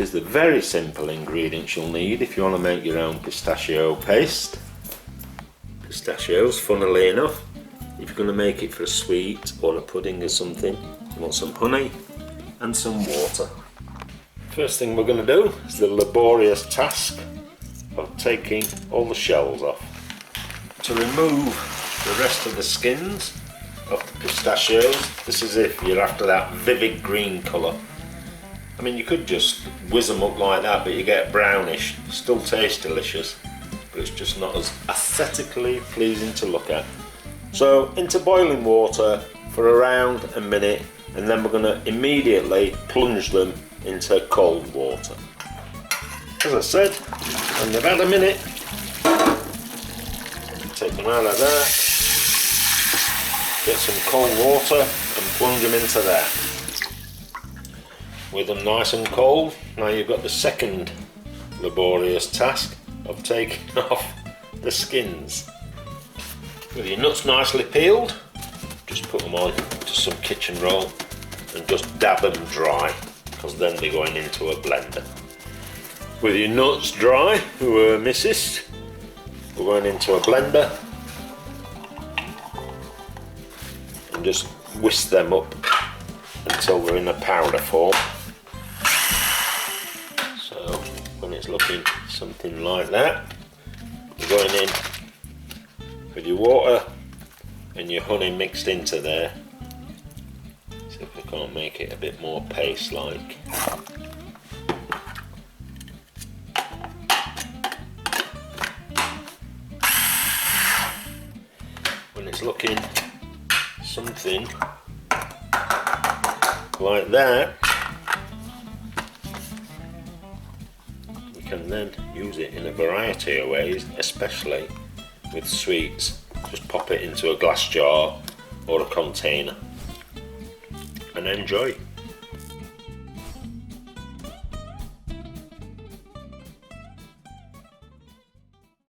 is the very simple ingredients you'll need if you want to make your own pistachio paste. Pistachios, funnily enough, if you're going to make it for a sweet or a pudding or something, you want some honey and some water. First thing we're going to do is the laborious task of taking all the shells off. To remove the rest of the skins of the pistachios, this is if you're after that vivid green colour. I mean, you could just whiz them up like that, but you get brownish. Still tastes delicious, but it's just not as aesthetically pleasing to look at. So into boiling water for around a minute, and then we're going to immediately plunge them into cold water. As I said, when they've had a minute, take them out of that, get some cold water and plunge them into there. With them nice and cold, now you've got the second laborious task of taking off the skins. With your nuts nicely peeled, just put them on to some kitchen roll and just dab them dry, because then they're going into a blender. With your nuts dry, who are misses, we're going into a blender and just whisk them up until they're in a powder form. So when it's looking something like that, you're going in with your water and your honey mixed into there. See if we can't make it a bit more paste-like. When it's looking something like that, you can then use it in a variety of ways, especially with sweets. Just pop it into a glass jar or a container and enjoy.